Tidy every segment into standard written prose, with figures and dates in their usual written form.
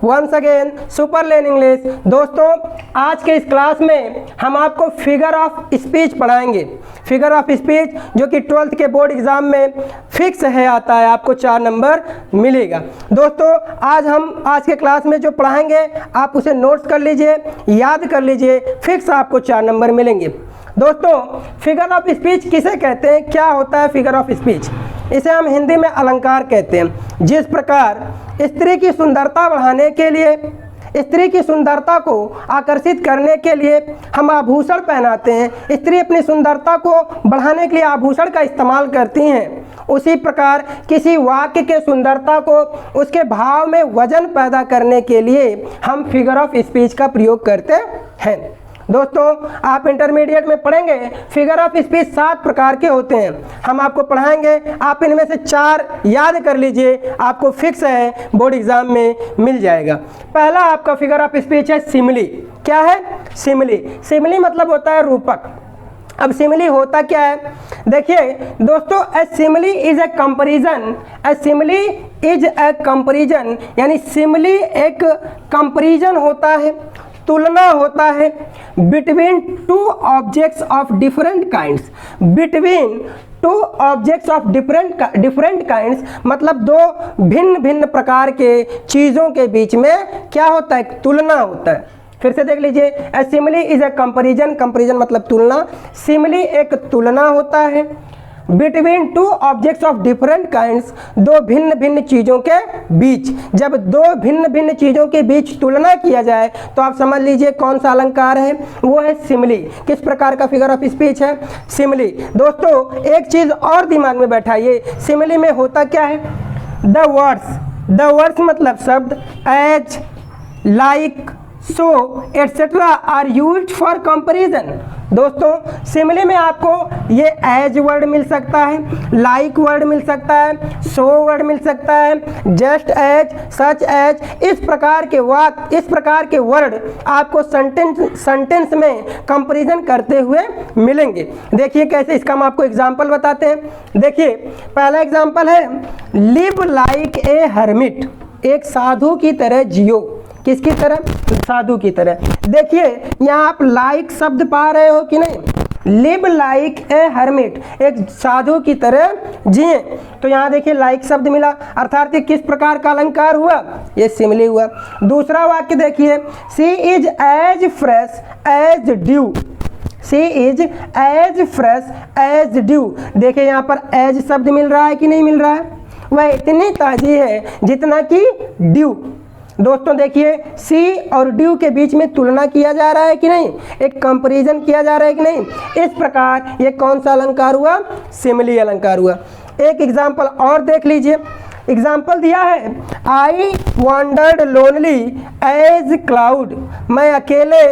Once again super learn English. दोस्तों, आज के इस क्लास में हम आपको फिगर ऑफ स्पीच पढ़ाएंगे। फिगर ऑफ स्पीच जो कि 12th के बोर्ड एग्जाम में फिक्स है, आता है, आपको 4 नंबर मिलेगा। दोस्तों, आज के क्लास में जो पढ़ाएंगे आप उसे नोट्स कर लीजिए, याद कर लीजिए, फिक्स आपको 4 नंबर मिलेंगे। दोस्तों, फिगर ऑफ स्पीच किसे कहते हैं, क्या होता है फिगर ऑफ स्पीच? इसे हम हिंदी में अलंकार कहते हैं। जिस प्रकार स्त्री की सुंदरता बढ़ाने के लिए, स्त्री की सुंदरता को आकर्षित करने के लिए हम आभूषण पहनाते हैं, स्त्री अपनी सुंदरता को बढ़ाने के लिए आभूषण का इस्तेमाल करती हैं, उसी प्रकार किसी वाक्य के सुंदरता को उसके भाव में वजन पैदा करने के लिए हम फिगर ऑफ स्पीच का प्रयोग करते हैं। दोस्तों, आप इंटरमीडिएट में पढ़ेंगे फिगर ऑफ स्पीच 7 प्रकार के होते हैं, हम आपको पढ़ाएंगे। आप इनमें से 4 याद कर लीजिए, आपको फिक्स है, बोर्ड एग्जाम में मिल जाएगा। पहला आपका फिगर ऑफ स्पीच है सिमिली। क्या है? सिमिली। सिमिली मतलब होता है रूपक। अब सिमिली होता क्या है? देखिए दोस्तों, a simile is a comparison. A simile is a comparison, यानी सिमिली एक कंपैरिजन होता है, तुलना होता है between 2 objects of different kinds. Between 2 objects of different kinds मतलब 2 भिन्न भिन्न प्रकार के चीज़ों के बीच में क्या होता है? तुलना होता है। फिर से देख लीजिए, a simile is a comparison. Comparison मतलब तुलना। सिमिली एक तुलना होता है between 2 objects of different kinds, 2 भिन्न भिन्न चीज़ों के बीच। जब 2 भिन्न भिन्न चीज़ों के बीच तुलना किया जाए तो आप समझ लीजिए कौन सा अलंकार है, वो है सिमिली। किस प्रकार का फिगर ऑफ स्पीच है? सिमिली। दोस्तों, एक चीज़ और दिमाग में बैठाइए, सिमिली में होता क्या है? द वर्ड्स मतलब शब्द, as, like, so etcetera are used for comparison. दोस्तों, सिमिली में आपको ये एज वर्ड मिल सकता है, लाइक वर्ड मिल सकता है, सो वर्ड मिल सकता है, जस्ट एज, सच एज, इस प्रकार के वर्ड आपको सेंटेंस में कंपैरिजन करते हुए मिलेंगे। देखिए कैसे, इसका हम आपको एग्जांपल बताते हैं। देखिए पहला एग्जांपल है, लिव लाइक ए हर्मिट। एक साधु की तरह जियो। किसकी तरह? साधु की तरह। देखिए यहाँ आप लाइक शब्द पा रहे हो कि नहीं? लिव लाइक ए हर्मिट, एक साधु की तरह जिए। तो यहाँ देखिए लाइक शब्द मिला, अर्थात किस प्रकार का अलंकार हुआ? ये सिमिली हुआ। दूसरा वाक्य देखिए, she is as fresh as dew. She is as fresh as dew. देखिए यहाँ पर एज शब्द मिल रहा है कि नहीं मिल रहा है? वह इतनी ताज़ी है जितना कि ड्यू। दोस्तों देखिए, सी और ड्यू के बीच में तुलना किया जा रहा है कि नहीं? एक कंपैरिजन किया जा रहा है कि नहीं? इस प्रकार ये कौन सा अलंकार हुआ? सिमिली अलंकार हुआ। एक एग्जाम्पल और देख लीजिए। एग्जाम्पल दिया है, I wandered lonely as cloud. मैं अकेले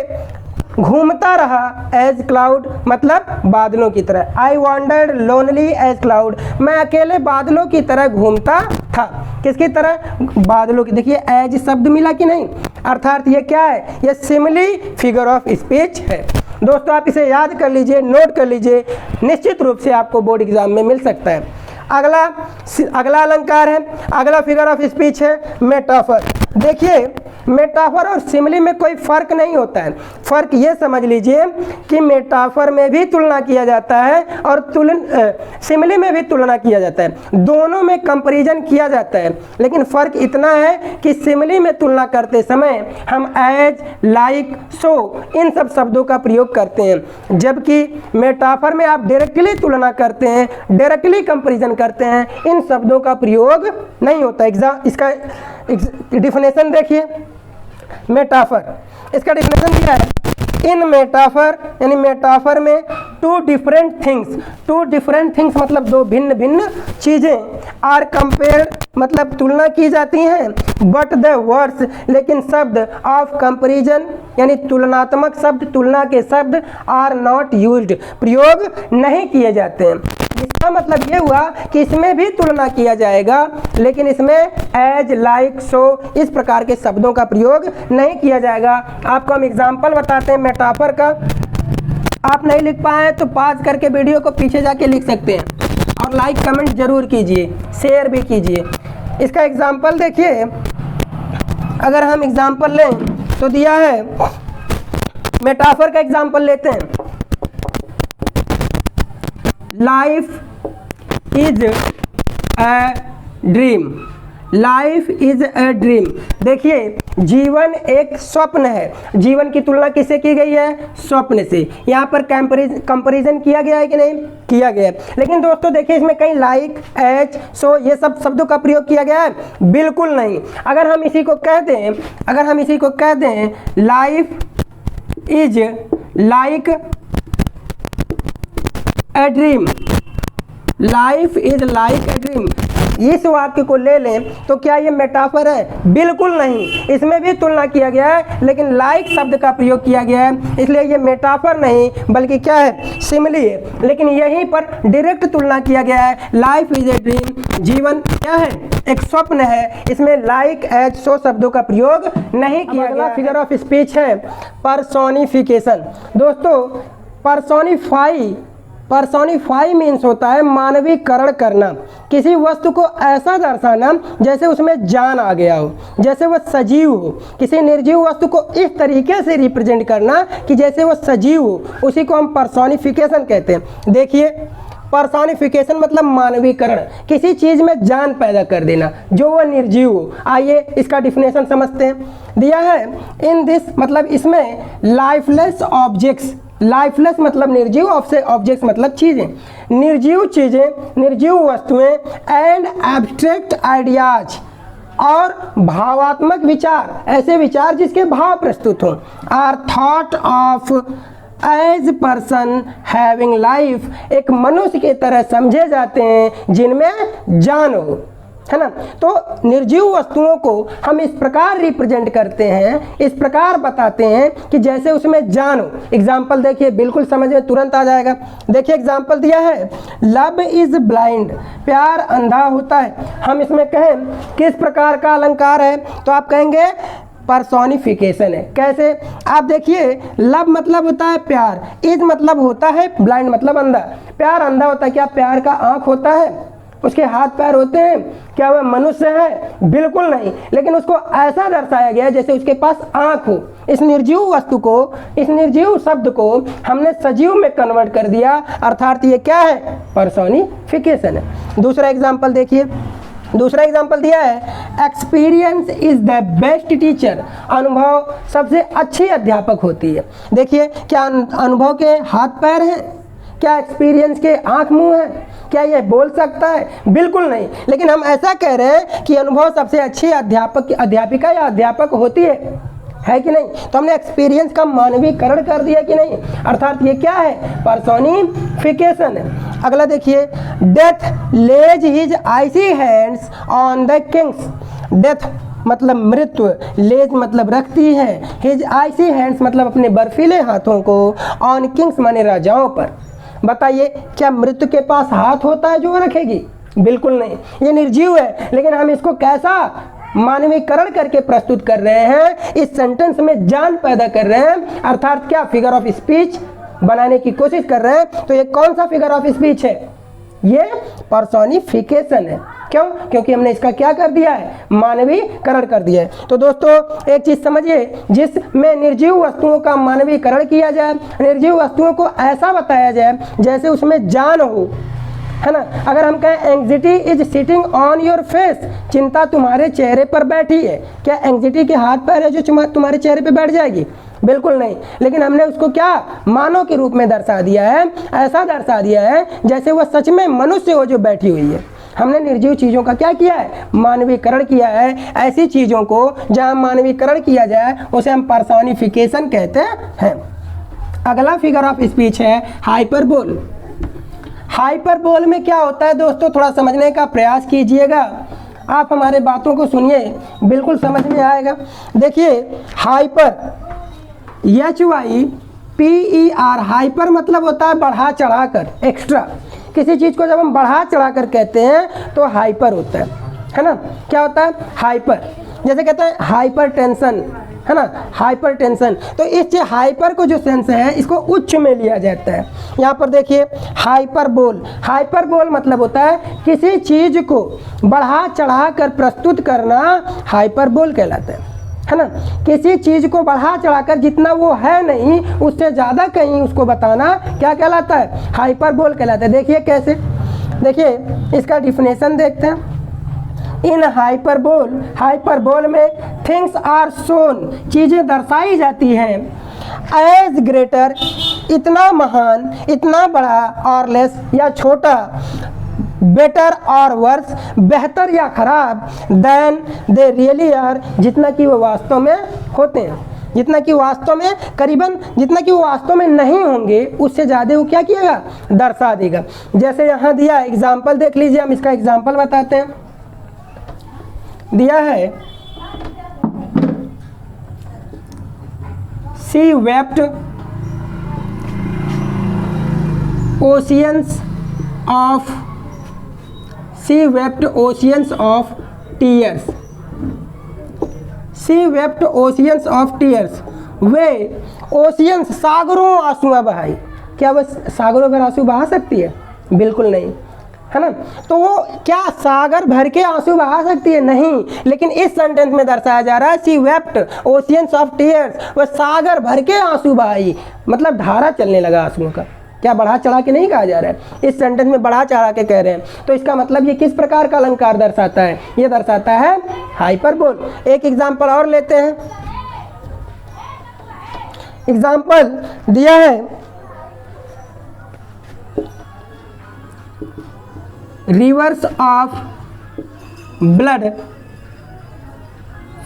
घूमता रहा एज क्लाउड मतलब बादलों की तरह। I wandered lonely as cloud, मैं अकेले बादलों की तरह घूमता था। किसकी तरह? बादलों की। देखिए एज शब्द मिला कि नहीं? अर्थात ये क्या है? ये सिमिली फिगर ऑफ स्पीच है। दोस्तों, आप इसे याद कर लीजिए, नोट कर लीजिए, निश्चित रूप से आपको बोर्ड एग्जाम में मिल सकता है। अगला अलंकार है, अगला फिगर ऑफ स्पीच है मेटाफर। देखिए मेटाफर और सिमिली में कोई फर्क नहीं होता है। फर्क ये समझ लीजिए कि मेटाफर में भी तुलना किया जाता है और सिमिली में भी तुलना किया जाता है। दोनों में कंपैरिजन किया जाता है, लेकिन फर्क इतना है कि सिमिली में तुलना करते समय हम एज, लाइक, सो इन सब शब्दों का प्रयोग करते हैं, जबकि मेटाफर में आप डायरेक्टली तुलना करते हैं, डायरेक्टली कंपैरिजन करते हैं, इन शब्दों का प्रयोग नहीं होता। इसका डिफिनेशन देखिए, मेटाफर, इसका डिफिनेशन क्या है? इन मेटाफर, यानी मेटाफर में 2 डिफरेंट थिंग्स मतलब 2 भिन्न भिन्न चीज़ें, आर कंपेयर मतलब तुलना की जाती हैं, बट द वर्ड्स लेकिन शब्द ऑफ कंपैरिजन यानी तुलनात्मक शब्द, तुलना के शब्द आर नॉट यूज्ड प्रयोग नहीं किए जाते हैं। इसका मतलब ये हुआ कि इसमें भी तुलना किया जाएगा, लेकिन इसमें एज, लाइक, सो इस प्रकार के शब्दों का प्रयोग नहीं किया जाएगा। आपको हम एग्जाम्पल बताते हैं मेटाफर का। आप नहीं लिख पाए तो पॉज करके वीडियो को पीछे जाके लिख सकते हैं, और लाइक कमेंट जरूर कीजिए, शेयर भी कीजिए। इसका एग्जाम्पल देखिए, अगर हम एग्जाम्पल लें तो दिया है, मेटाफर का एग्जाम्पल लेते हैं। Life is a dream, life is a dream. देखिए जीवन एक स्वप्न है। जीवन की तुलना किससे की गई है? स्वप्न से। यहाँ पर कंपैरिजन किया गया है कि नहीं? किया गया है। लेकिन दोस्तों देखिए इसमें कहीं लाइक, एज, सो ये सब शब्दों का प्रयोग किया गया है? बिल्कुल नहीं। अगर हम इसी को कह दें life is like a dream, life is like a dream, इस वाक्य को ले लें तो क्या ये मेटाफर है? बिल्कुल नहीं। इसमें भी तुलना किया गया है लेकिन लाइक शब्द का प्रयोग किया गया है, इसलिए ये मेटाफर नहीं बल्कि क्या है? सिमिली है। लेकिन यहीं पर डायरेक्ट तुलना किया गया है। लाइफ इज ए ड्रीम, जीवन क्या है? एक स्वप्न है। इसमें लाइक, एज, सो शब्दों का प्रयोग नहीं किया गया। फिगर ऑफ स्पीच है पर्सोनिफिकेशन। दोस्तों पर्सोनिफाई मीन्स होता है मानवीकरण करना, किसी वस्तु को ऐसा दर्शाना जैसे उसमें जान आ गया हो, जैसे वह सजीव हो। किसी निर्जीव वस्तु को इस तरीके से रिप्रेजेंट करना कि जैसे वह सजीव हो, उसी को हम पर्सोनिफिकेशन कहते हैं। देखिए पर्सोनिफिकेशन मतलब मानवीकरण, किसी चीज़ में जान पैदा कर देना जो वह निर्जीव हो। आइए इसका डिफिनेशन समझते हैं। दिया है इन दिस, मतलब इसमें लाइफलेस ऑब्जेक्ट्स, लाइफलेस मतलब निर्जीव, ऑब्जेक्ट्स मतलब चीज़ें, निर्जीव चीज़ें, निर्जीव वस्तुएं, एंड एब्स्ट्रैक्ट आइडियाज, और भावात्मक विचार, ऐसे विचार जिसके भाव प्रस्तुत हों, are thought of as person having life, एक मनुष्य की तरह समझे जाते हैं जिनमें जान हो, है ना। तो निर्जीव वस्तुओं को हम इस प्रकार रिप्रेजेंट करते हैं, इस प्रकार बताते हैं कि जैसे उसमें जान हो। एग्जाम्पल देखिए, बिल्कुल समझ में तुरंत आ जाएगा। देखिए एग्जाम्पल दिया है लव इज ब्लाइंड, प्यार अंधा होता है। हम इसमें कहें किस प्रकार का अलंकार है तो आप कहेंगे पर्सोनिफिकेशन है। कैसे? आप देखिए लव मतलब होता है प्यार, इज मतलब होता है ब्लाइंड मतलब अंधा। प्यार अंधा होता है, क्या प्यार का आँख होता है? उसके हाथ पैर होते हैं? क्या वह मनुष्य है? बिल्कुल नहीं। लेकिन उसको ऐसा दर्शाया गया है जैसे उसके पास आँख हो। इस निर्जीव वस्तु को, इस निर्जीव शब्द को हमने सजीव में कन्वर्ट कर दिया, अर्थात ये क्या है? पर्सोनिफिकेशन है। दूसरा एग्जाम्पल देखिए, दूसरा एग्जाम्पल दिया है experience is the best teacher, अनुभव सबसे अच्छी अध्यापक होती है। देखिए क्या अनुभव के हाथ पैर हैं? क्या एक्सपीरियंस के आँख मुंह है? क्या ये बोल सकता है? बिल्कुल नहीं। लेकिन हम ऐसा कह रहे हैं कि अनुभव सबसे अच्छी अध्यापिका या अध्यापक होती है कि नहीं? तो हमने एक्सपीरियंस का मानवीकरण कर दिया कि नहीं? अर्थात ये क्या है? पर्सोनिफिकेशन है। अगला देखिए death lays his icy hands on the kings, death मतलब मृत्यु, लेज मतलब रखती है, हिज आइसी हैंड्स मतलब अपने बर्फीले हाथों को, ऑन किंग्स माने राजाओं पर। बताइए क्या मृत्यु के पास हाथ होता है जो वो रखेगी? बिल्कुल नहीं। ये निर्जीव है, लेकिन हम इसको कैसा मानवीकरण करके प्रस्तुत कर रहे हैं? इस सेंटेंस में जान पैदा कर रहे हैं, अर्थात क्या? फिगर ऑफ स्पीच बनाने की कोशिश कर रहे हैं। तो ये कौन सा फिगर ऑफ स्पीच है? ये पर्सोनिफिकेशन है। क्यों? क्योंकि हमने इसका क्या कर दिया है? मानवीकरण कर दिया है। तो दोस्तों एक चीज समझिए, जिसमें निर्जीव वस्तुओं का मानवीकरण किया जाए, निर्जीव वस्तुओं को ऐसा बताया जाए जैसे उसमें जान हो, है ना। अगर हम कहें anxiety is sitting on your face, चिंता तुम्हारे चेहरे पर बैठी है, क्या एंग्जाइटी के हाथ पैर है जो तुम्हारे चेहरे पर बैठ जाएगी? बिल्कुल नहीं। लेकिन हमने उसको क्या मानव के रूप में दर्शा दिया है, ऐसा दर्शा दिया है जैसे वह सच में मनुष्य हो जो बैठी हुई है। हमने निर्जीव चीज़ों का क्या किया है? मानवीकरण किया है। ऐसी चीज़ों को जहाँ मानवीकरण किया जाए उसे हम पर्सोनिफिकेशन कहते हैं। अगला फिगर ऑफ स्पीच है हाइपरबोल। हाइपरबोल में क्या होता है दोस्तों? थोड़ा समझने का प्रयास कीजिएगा, आप हमारे बातों को सुनिए, बिल्कुल समझ में आएगा। देखिए हाइपर, HYPER, हाइपर मतलब होता है बढ़ा चढ़ा कर, एक्स्ट्रा। किसी चीज़ को जब हम बढ़ा चढ़ा कर कहते हैं तो हाइपर होता है ना। क्या होता है? हाइपर। जैसे कहते हैं हाइपर टेंशन, है ना, हाइपर टेंशन। तो इस हाइपर को जो सेंस है इसको उच्च में लिया जाता है। यहाँ पर देखिए हाइपरबोल, हाइपरबोल मतलब होता है किसी चीज़ को बढ़ा चढ़ा कर प्रस्तुत करना, हाइपरबोल कहलाता है। है ना। किसी चीज़ को बढ़ा चढ़ाकर जितना वो है नहीं उससे ज़्यादा कहीं उसको बताना क्या कहलाता है, हाइपरबोल कहलाता है। देखिए कैसे, देखिए इसका डिफिनेशन देखते हैं। इन हाइपरबोल में थिंग्स आर शोन, चीज़ें दर्शाई जाती हैं, एज ग्रेटर, इतना महान, इतना बड़ा, और लेस या छोटा, बेटर और वर्स, बेहतर या खराब, देन दे रियली आर, जितना कि वो वास्तव में होते हैं, जितना कि वास्तव में करीबन जितना कि वो वास्तव में नहीं होंगे उससे ज़्यादा वो क्या किएगा, दर्शा देगा। जैसे यहाँ दिया एग्जाम्पल देख लीजिए, हम इसका एग्जाम्पल बताते हैं। दिया है she wept oceans of tears, she wept oceans of tears, वे ओशियंस सागरों आंसुआ बहाई। क्या वह सागरों भर आंसू बहा सकती है? बिल्कुल नहीं, है ना। तो वो क्या सागर भर के आंसू बहा सकती है? नहीं। लेकिन इस सेंटेंस में दर्शाया जा रहा है she wept oceans of tears, वह सागर भर के आंसू बहाई, मतलब धारा चलने लगा आंसुओं का। क्या बढ़ा चढ़ा के नहीं कहा जा रहा है, इस सेंटेंस में बढ़ा चढ़ा के कह रहे हैं। तो इसका मतलब ये किस प्रकार का अलंकार दर्शाता है? ये दर्शाता है हाइपरबोल। एक एग्जाम्पल और लेते हैं। एग्जाम्पल दिया है rivers of blood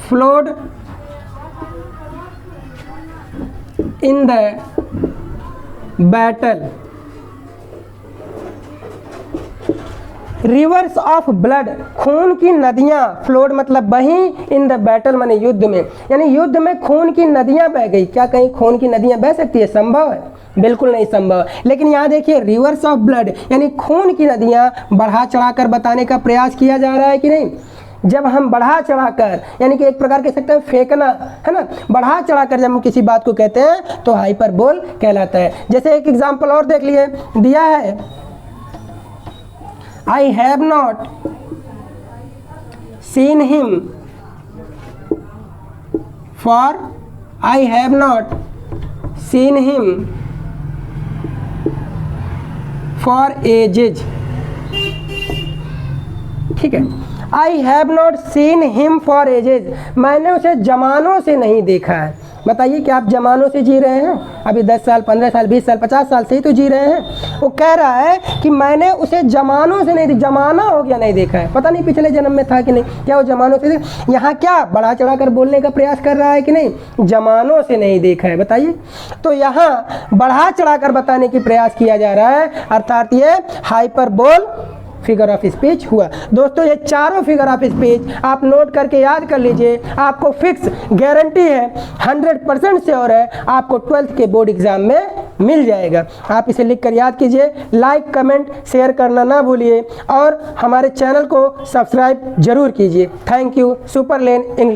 flowed in the battle, reverse of blood, खून की नदियाँ, फ्लोड मतलब बही, इन द बैटल माने युद्ध में, यानी युद्ध में खून की नदियाँ बह गई। क्या कहीं खून की नदियाँ बह सकती है? संभव है? बिल्कुल नहीं संभव। लेकिन यहाँ देखिए रिवर्स ऑफ ब्लड यानी खून की नदियाँ बढ़ा चढ़ाकर बताने का प्रयास किया जा रहा है कि नहीं। जब हम बढ़ा चढ़ाकर यानी कि एक प्रकार कह सकते हैं फेंकना, है ना, बढ़ा चढ़ाकर जब हम किसी बात को कहते हैं तो हाइपरबोल कहलाता है। जैसे एक एग्जाम्पल और देख लिए, दिया है I have not seen him for, I have not seen him for edges. ठीक है, I have not seen him for edges, मैंने उसे जमानों से नहीं देखा है। बताइए क्या आप जमानों से जी रहे हैं? अभी 10 साल 15 साल 20 साल 50 साल से ही तो जी रहे हैं। वो कह रहा है कि मैंने उसे जमानों से नहीं, जमाना हो गया नहीं देखा है, पता नहीं पिछले जन्म में था कि नहीं। क्या वो जमानों से? यहाँ क्या बढ़ा चढ़ा कर बोलने का प्रयास कर रहा है कि नहीं? जमानों से नहीं देखा है। बताइए, तो यहाँ बढ़ा चढ़ा कर बताने की प्रयास किया जा रहा है, अर्थात ये हाइपरबोल फिगर ऑफ स्पीच हुआ। दोस्तों ये चारों फिगर ऑफ स्पीच आप नोट करके याद कर लीजिए, आपको फिक्स गारंटी है, 100% श्योर है, आपको 12th के बोर्ड एग्जाम में मिल जाएगा। आप इसे लिख कर याद कीजिए, लाइक कमेंट शेयर करना ना भूलिए और हमारे चैनल को सब्सक्राइब जरूर कीजिए। Thank you. Super lane English.